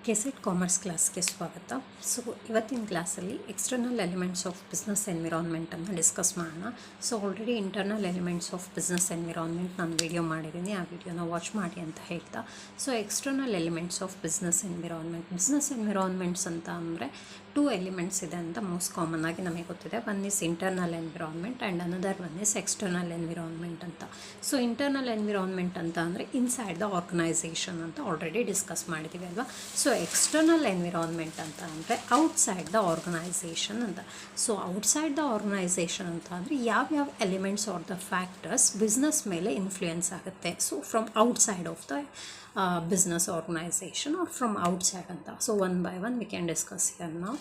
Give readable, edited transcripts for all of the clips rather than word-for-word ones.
KSET commerce ಕ್ಲಾಸ್ಗೆ ಸ್ವಾಗತ. So ಇವತ್ತಿನ ಕ್ಲಾಸಲ್ಲಿ ಎಕ್ಸ್ಟರ್ನಲ್ ಎಲಿಮೆಂಟ್ಸ್ ಆಫ್ ಬಿಸ್ನೆಸ್ ಎನ್ವಿರಾನ್ಮೆಂಟನ್ನು ಡಿಸ್ಕಸ್ ಮಾಡೋಣ. So already internal elements of business environment ನಾನು ವಿಡಿಯೋ ಮಾಡಿದ್ದೀನಿ, ಆ ವಿಡಿಯೋನ ವಾಚ್ ಮಾಡಿ ಅಂತ ಹೇಳ್ತಾ. So external elements of business environments ಅಂತ ಅಂದರೆ 2 ಎಲಿಮೆಂಟ್ಸ್ ಇದೆ ಅಂತ ಮೋಸ್ಟ್ ಕಾಮನ್ ಆಗಿ ನಮಗೆ ಗೊತ್ತಿದೆ. One is internal environment and another one is external environment ಅಂತ. ಸೊ ಇಂಟರ್ನಲ್ ಎನ್ವಿರಾನ್ಮೆಂಟ್ ಅಂತ ಅಂದರೆ ಇನ್ಸೈಡ್ ದ ಆರ್ಗನೈಸೇಷನ್ ಅಂತ ಆಲ್ರೆಡಿ ಡಿಸ್ಕಸ್ ಮಾಡಿದ್ದೀವಿ ಅಲ್ವಾ. ಸೊ ಎಕ್ಸ್ಟರ್ನಲ್ ಎನ್ವಿರಾನ್ಮೆಂಟ್ ಅಂತ ಅಂದರೆ ಔಟ್ಸೈಡ್ ದ ಆರ್ಗನೈಸೇಷನ್ ಅಂತ. ಸೊ ಔಟ್ಸೈಡ್ ದ ಆರ್ಗನೈಸೇಷನ್ ಅಂತ ಅಂದರೆ ಯಾವ್ಯಾವ elements are the factors business ಮೇಲೆ ಇನ್ಫ್ಲೂಯೆನ್ಸ್ ಆಗುತ್ತೆ. So from outside of the business organization or from outside anta. So one by one we can discuss here now.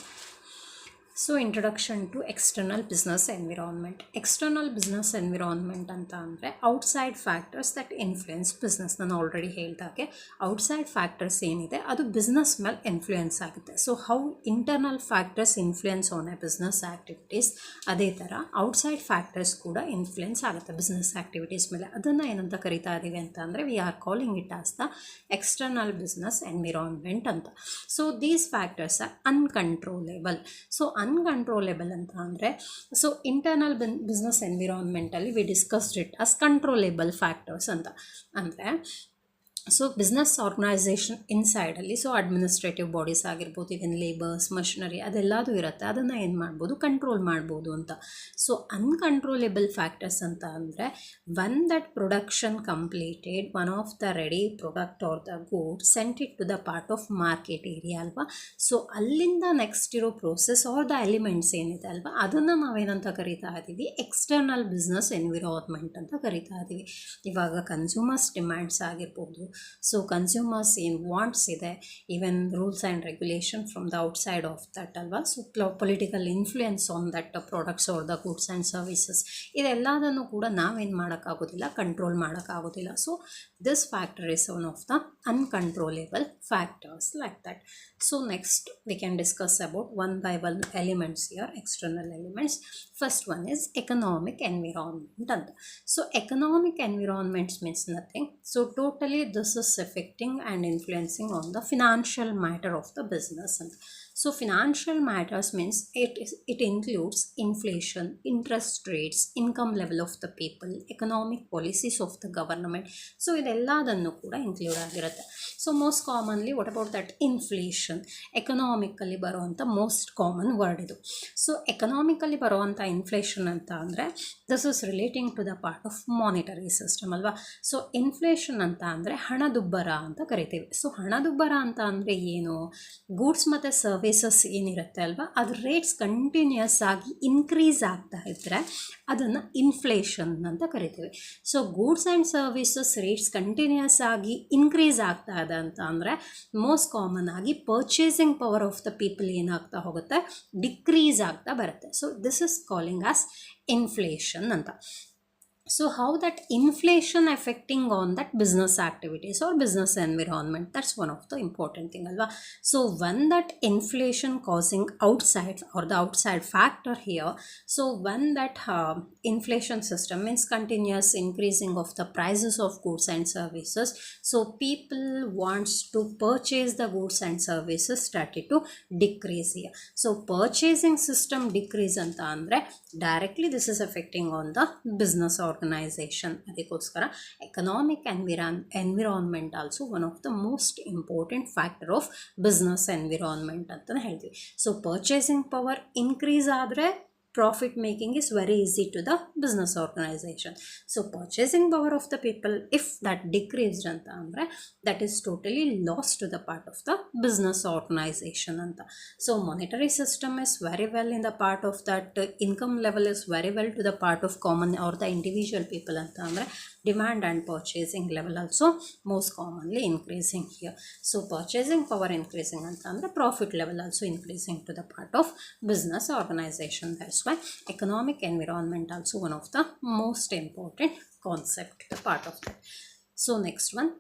So introduction to external business environment. External business environment anta andre outside factors that influence business. ನಾನು already ಹೇಳಿದಾಗೆ outside factors ಏನಿದೆ ಅದು business ಮೇಲೆ influence ಆಗುತ್ತೆ. So how internal factors influence on a business activities, ಅದೇ ಥರ outside factors ಕೂಡ influence ಆಗುತ್ತೆ ಬಿಸ್ನೆಸ್ ಆ್ಯಕ್ಟಿವಿಟೀಸ್ ಮೇಲೆ. ಅದನ್ನು ಏನಂತ ಕರಿತಾ ಇದ್ದೀವಿ ಅಂತ ಅಂದರೆ we are calling it as the external business environment ಅಂತ. So these factors are uncontrollable. So uncontrollable ಅಂತ ಅಂದರೆ ಸೊ ಇಂಟರ್ನಲ್ ಬಿಸ್ನೆಸ್ ಎನ್ವಿರಾನ್ಮೆಂಟಲ್ಲಿ we discussed it as controllable factors ಅಂತ. ಅಂದರೆ ಸೊ ಬಿಸ್ನೆಸ್ ಆರ್ಗನೈಸೇಷನ್ ಇನ್ಸೈಡಲ್ಲಿ ಸೊ ಅಡ್ಮಿನಿಸ್ಟ್ರೇಟಿವ್ ಬಾಡೀಸ್ ಆಗಿರ್ಬೋದು, even labours, machinery ಅದೆಲ್ಲದೂ ಇರುತ್ತೆ, ಅದನ್ನು ಏನು ಮಾಡ್ಬೋದು, ಕಂಟ್ರೋಲ್ ಮಾಡ್ಬೋದು ಅಂತ. ಸೊ ಅನ್ಕಂಟ್ರೋಲೇಬಲ್ ಫ್ಯಾಕ್ಟರ್ಸ್ ಅಂತ ಅಂದರೆ one that production completed one of the ready product are the good sent it to the part of market area ಅಲ್ವಾ. ಸೊ ಅಲ್ಲಿಂದ ನೆಕ್ಸ್ಟ್ ಇರೋ ಪ್ರೋಸೆಸ್ ಆರ್ ದ ಎಲಿಮೆಂಟ್ಸ್ ಏನಿದೆ ಅಲ್ವಾ, ಅದನ್ನು ನಾವೇನಂತ ಕರಿತಾ ಇದ್ದೀವಿ, ಎಕ್ಸ್ಟರ್ನಲ್ ಬಿಸ್ನೆಸ್ ಎನ್ವಿರಾನ್ಮೆಂಟ್ ಅಂತ ಕರಿತಾ ಇದ್ದೀವಿ. ಇವಾಗ ಕನ್ಸ್ಯೂಮರ್ಸ್ ಡಿಮ್ಯಾಂಡ್ಸ್ ಆಗಿರ್ಬೋದು, ಸೊ ಕನ್ಸ್ಯೂಮರ್ಸ್ ಏನು ವಾಂಟ್ಸ್ ಇದೆ, even rules and regulation from the outside of that ಅಲ್ವಾ. So political influence on that products or the goods and services, ಇದೆಲ್ಲದನ್ನು ಕೂಡ ನಾವೇನು ಮಾಡೋಕ್ಕಾಗೋದಿಲ್ಲ, ಕಂಟ್ರೋಲ್ ಮಾಡೋಕ್ಕಾಗೋದಿಲ್ಲ. So this factor is one of the uncontrollable factors like that. So next we can discuss about one by one elements here, external elements. First one is economic environment ಅಂತ. So economic environments means nothing. So totally this is affecting and influencing on the financial matter of the business. And so financial matters means it includes inflation, interest rates, income level of the people, economic policies of the government. So ಇದೆಲ್ಲದನ್ನು ಕೂಡ include ಆಗಿರುತ್ತೆ. So most commonly what about that inflation, economically ಬರುವಂಥ most common word ಇದು. So economically ಬರುವಂಥ inflation ಅಂತ ಅಂದರೆ this is relating to the part of monetary system ಅಲ್ವಾ. So inflation ಅಂತ ಅಂದರೆ ಹಣದುಬ್ಬರ ಅಂತ ಕರಿತೀವಿ. ಸೊ ಹಣದುಬ್ಬರ ಅಂತ ಅಂದರೆ ಏನು, ಗೂಡ್ಸ್ ಮತ್ತು ಸರ್ವಿಸಸ್ ಏನಿರುತ್ತೆ ಅಲ್ವಾ, ಅದ್ರ ರೇಟ್ಸ್ ಕಂಟಿನ್ಯೂಸ್ ಆಗಿ ಇನ್ಕ್ರೀಸ್ ಆಗ್ತಾ ಇದ್ದರೆ ಅದನ್ನು ಇನ್ಫ್ಲೇಷನ್ ಅಂತ ಕರಿತೀವಿ. So goods and services rates continuous ಆಗಿ ಇನ್ಕ್ರೀಸ್ ಆಗ್ತಾ ಇದೆ ಅಂತ ಅಂದರೆ ಮೋಸ್ಟ್ ಕಾಮನ್ ಆಗಿ purchasing power of the people ಏನಾಗ್ತಾ ಹೋಗುತ್ತೆ, ಡಿಕ್ರೀಸ್ ಆಗ್ತಾ ಬರುತ್ತೆ. So this is calling as inflation ಅಂತ. So how that inflation affecting on that business activities or business environment, that's one of the important thing alva. So when that inflation causing outside or the outside factor here, so when that inflation system means continuous increasing of the prices of goods and services, so people wants to purchase the goods and services started to decrease here. So purchasing system decrease anta andre directly this is affecting on the business organisation. ಅದಕ್ಕೋಸ್ಕರ economic environment also one of the most important factor of business environment ಅಂತಲೇ ಹೇಳ್ತೀವಿ. So purchasing power increase ಆದರೆ profit making is very easy to the business organization. So purchasing power of the people, if that decreased anta andre that is totally lost to the part of the business organization anta. So monetary system is very well in the part of that, income level is very well to the part of common or the individual people anta andre demand and purchasing level also most commonly increasing here. So purchasing power increasing anta andre profit level also increasing to the part of business organization. That's why economic environment also one of the most important concept, the part of that. So next one,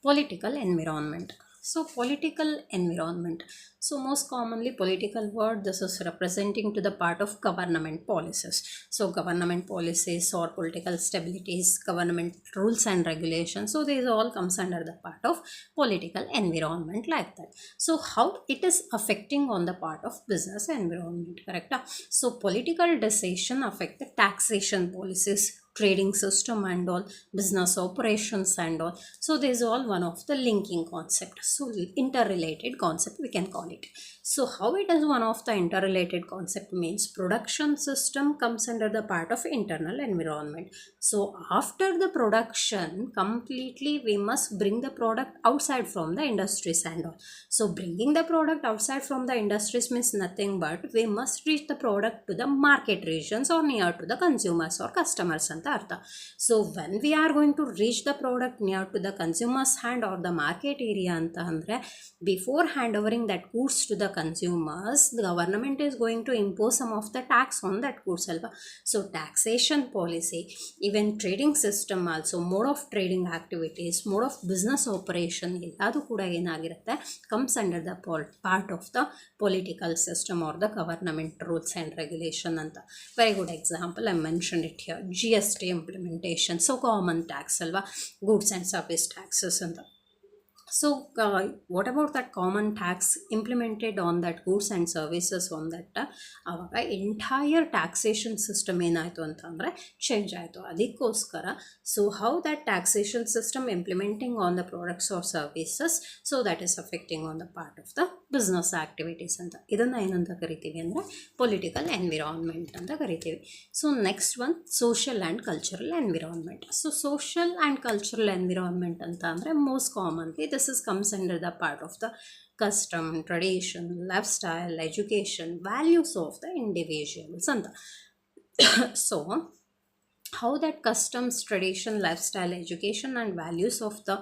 political environment. So political environment. So most commonly political word, this is representing to the part of government policies. So government policies or political stabilities, government rules and regulations. So these all comes under the part of political environment like that. So how it is affecting on the part of business environment, correct? So political decision affect the taxation policies, trading system and all, business operations and all. So this is all one of the linking concept. So interrelated concept we can call it. So how it is one of the interrelated concept means production system comes under the part of internal environment. So after the production completely we must bring the product outside from the industries and all. So bringing the product outside from the industries means nothing but we must reach the product to the market regions or near to the consumers or customers anta artha. So when we are going to reach the product near to the consumers hand or the market area anta andre, before handovering that goods to the consumers, the government is going to impose some of the tax on that goods alva. So taxation policy, even trading system also, mode of trading activities, mode of business operation elladu kuda enagirutte comes under the part of the political system or the government rules and regulation anta. Very good example, I mentioned it here, GST implementation. So common tax alva, goods and service taxes anta. So what about that common tax implemented on that goods and services on that ಅವಾಗ entire taxation system ಏನಾಯಿತು ಅಂತಂದರೆ change ಆಯಿತು. ಅದಕ್ಕೋಸ್ಕರ so how that taxation system implementing on the products are services, so that is affecting on the part of the business activities ಅಂತ. ಇದನ್ನು ಏನಂತ ಕರಿತೀವಿ ಅಂದರೆ ಪೊಲಿಟಿಕಲ್ ಎನ್ವಿರಾನ್ಮೆಂಟ್ ಅಂತ ಕರಿತೀವಿ. So next one social and cultural environment. So social and cultural environment ಅಂತ ಅಂದರೆ most commonly this is comes under the part of the custom, tradition, lifestyle, education, values of the individuals anta. So how that customs, tradition, lifestyle, education and values of the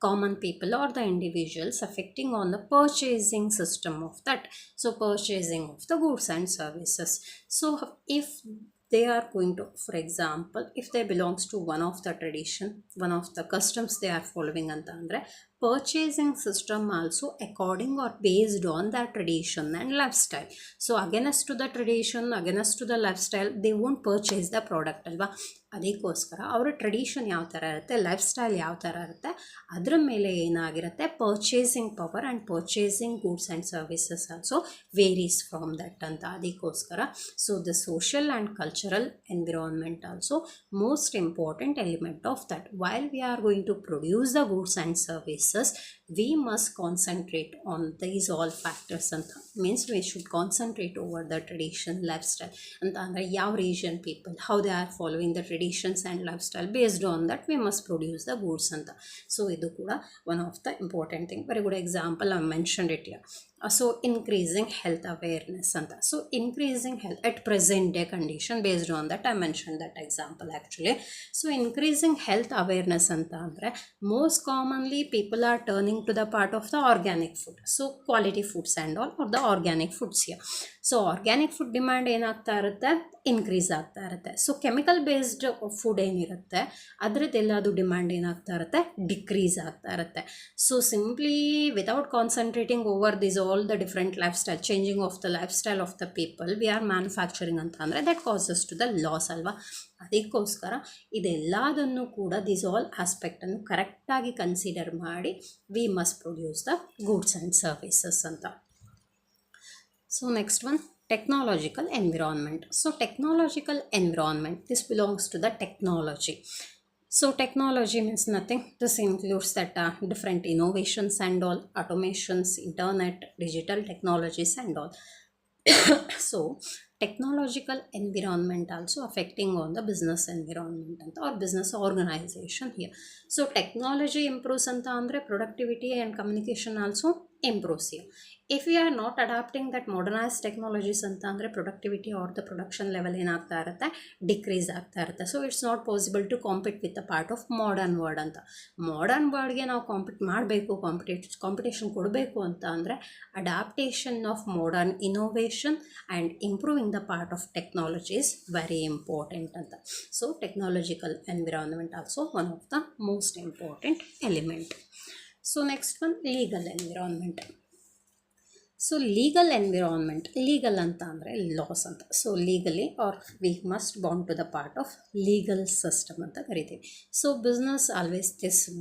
common people or the individuals affecting on the purchasing system of that. So purchasing of the goods and services. So if they are going to, for example, if they belongs to one of the tradition, one of the customs they are following anta andre, purchasing system also according or based on that tradition and lifestyle. So against to the tradition, against to the lifestyle, they won't purchase the product alva. ಅದಕ್ಕೋಸ್ಕರ ಅವರ tradition ಯಾವ ಥರ ಇರುತ್ತೆ, life style ಯಾವ ಥರ ಇರುತ್ತೆ, ಅದರ ಮೇಲೆ ಏನಾಗಿರುತ್ತೆ purchasing power and purchasing goods and services also varies from that ಅಂತ. ಅದಕ್ಕೋಸ್ಕರ so the social and cultural environment also most important element of that. While we are going to produce the goods and services, we must concentrate on these all factors anta. Means we should concentrate over the tradition, lifestyle anta andre yav region people, how they are following the traditions and lifestyle, based on that we must produce the goods anta. So idu kuda one of the important thing. Very good example, I mentioned it here. So increasing health awareness anta. So increasing health at present day condition, based on that I mentioned that example actually. So increasing health awareness anta andre most commonly people are turning to the part of the organic food. So quality foods and all, or the organic foods here. So organic food demand ಏನಾಗ್ತಾ ಇರುತ್ತೆ, increase ಆಗ್ತಾ ಇರುತ್ತೆ. So chemical based food ಏನಿರುತ್ತೆ ಅದರದ್ದೆಲ್ಲದು demand ಏನಾಗ್ತಾ ಇರುತ್ತೆ, decrease ಆಗ್ತಾ ಇರುತ್ತೆ. So simply without concentrating over this all the different life style, changing of the life style of the people we are manufacturing ಅಂತ ಅಂದರೆ that causes to the loss ಅಲ್ವಾ. ಅದಕ್ಕೋಸ್ಕರ ಇದೆಲ್ಲದನ್ನು ಕೂಡ ದಿಸ್ ಆಲ್ ಆಸ್ಪೆಕ್ಟನ್ನು ಕರೆಕ್ಟಾಗಿ ಕನ್ಸಿಡರ್ ಮಾಡಿ we must produce the goods and services ಅಂತ. So next one, technological environment. So technological environment, this belongs to the technology. So technology means nothing. This includes that different innovations and all, automations, internet, digital technologies and all. So technological environment also affecting on the business environment or business organization here. So technology improves anta andre productivity and communication also improves here. If we are not adapting that modernized technologies anta andre productivity or the production level ಏನಾಗ್ತಾ ಇರುತ್ತೆ, decrease ಆಗ್ತಾ ಇರುತ್ತೆ. So it's not possible to compete with the part of modern world ಅಂತ. Modern ವರ್ಡ್ಗೆ ನಾವು compete ಮಾಡಬೇಕು, competition ಕೊಡಬೇಕು ಅಂತ ಅಂದರೆ adaptation of modern innovation and improving the part of technology is very important ಅಂತ. So technological environment also one of the most important element. So next one, legal environment. So legal environment, legal ಅಂತ ಅಂದರೆ laws ಅಂತ. So legally are we must bound to the part of legal system ಅಂತ ಕರಿತೀವಿ. So business always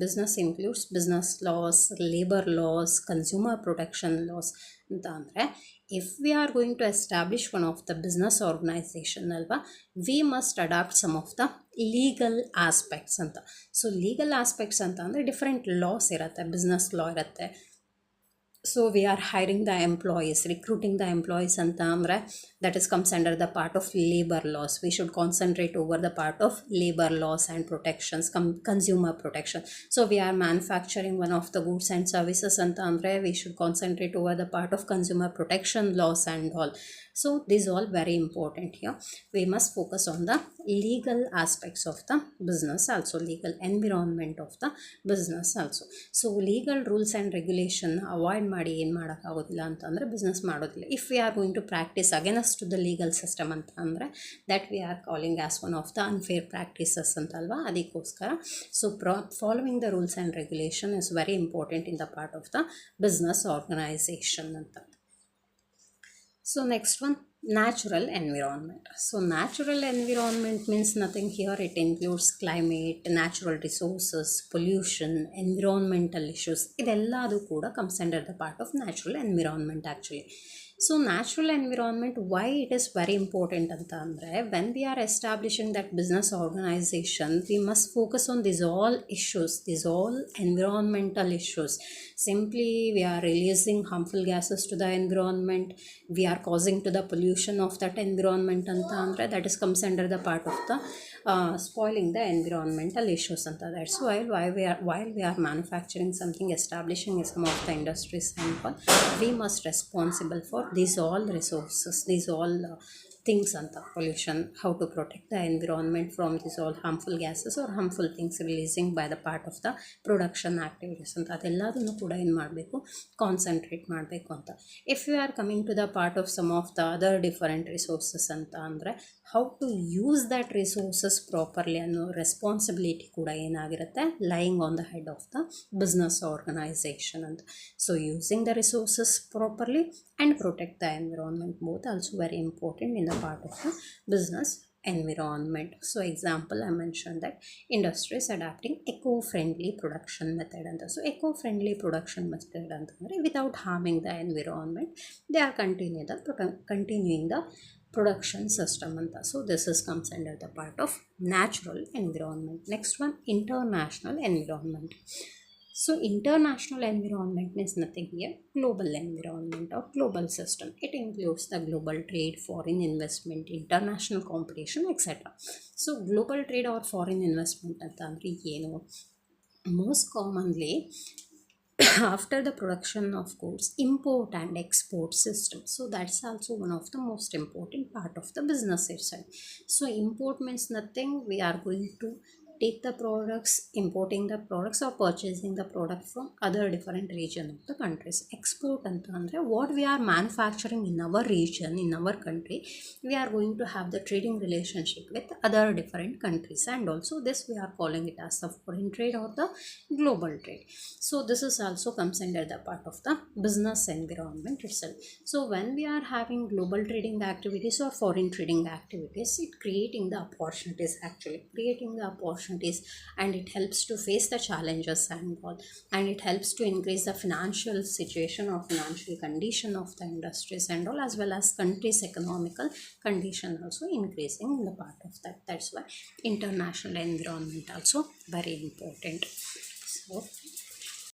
business includes business laws, labour laws, consumer protection laws ಅಂತ ಅಂದರೆ if we are going to establish one of the business organisation ಅಲ್ವಾ, we must adapt some of the legal aspects ಅಂತ. So legal aspects ಅಂತ ಅಂದರೆ different laws ಇರುತ್ತೆ, business law ಇರುತ್ತೆ. So we are hiring the employees, recruiting the employees ಅಂತ ಅಂದರೆ that is comes under the part of labor laws. We should concentrate over the part of labor laws and protections, consumer protection. So we are manufacturing one of the goods and services anta andre we should concentrate over the part of consumer protection laws and all. So these all very important here. We must focus on the legal aspects of the business also, legal environment of the business also. So legal rules and regulation avoid ಮಾಡಿ ಏನು ಮಾಡೋಕ್ಕಾಗೋದಿಲ್ಲ ಅಂತಂದರೆ business ಮಾಡೋದಿಲ್ಲ. If we are going to practise against to the legal system ಅಂತ ಅಂದರೆ that we are calling as one of the unfair practices ಅಂತಲ್ವಾ, ಅದಕ್ಕೋಸ್ಕರ. So following the rules and regulation is very important in the part of the business organisation ಅಂತ. So next one, natural environment. So natural environment means nothing here. It includes climate, natural resources, pollution, environmental issues. Idelladu kuda comes under the part of natural environment actually. So natural environment, why it is very important anta andre, when we are establishing that business organization, we must focus on these all issues, these all environmental issues. Simply we are releasing harmful gases to the environment, we are causing to the pollution of that environment anta andre, that is comes under the part of the spoiling the environmental issues anta. That's why while we are manufacturing something, establishing some of the industries and all, we must responsible for these all resources, these all things anta, pollution, how to protect the environment from these all harmful gases or harmful things releasing by the part of the production activities anta. ಅದೆಲ್ಲದನ್ನು ಕೂಡ ಏನು ಮಾಡಬೇಕು, concentrate ಮಾಡಬೇಕು ಅಂತ. If you are coming to the part of some of the other different resources ಅಂತ ಅಂದರೆ how to use that resources properly ಅನ್ನೋ responsibility ಕೂಡ ಏನಾಗಿರುತ್ತೆ, lying on the head of the business organisation ಅಂತ. So using the resources properly and protect the environment, both also very important in the part of the business environment. So example, I mentioned that industries adapting eco-friendly production method anta. So eco-friendly production method antandre without harming the environment, they are continuing the production system anta. So this is comes under the part of natural environment. Next one, international environment. So international environment is nothing here, global environment or global system. It includes the global trade, foreign investment, international competition, etc. So global trade or foreign investment antandre ಏನು, most commonly after the production of goods, import and export system. So that's also one of the most important part of the business itself. So import means nothing, we are going to take the products, importing the products or purchasing the product from other different region of the countries. Export anta andre what we are manufacturing in our region, in our country, we are going to have the trading relationship with other different countries, and also this we are calling it as the foreign trade or the global trade. So this is also comes under the part of the business environment itself. So when we are having global trading activities or foreign trading activities, it creating the opportunities, actually creating the opportunities, and it helps to face the challenges and all, and it helps to increase the financial situation or financial condition of the industries and all, as well as country's economical condition also increasing in the part of that. That's why international environment also very important. So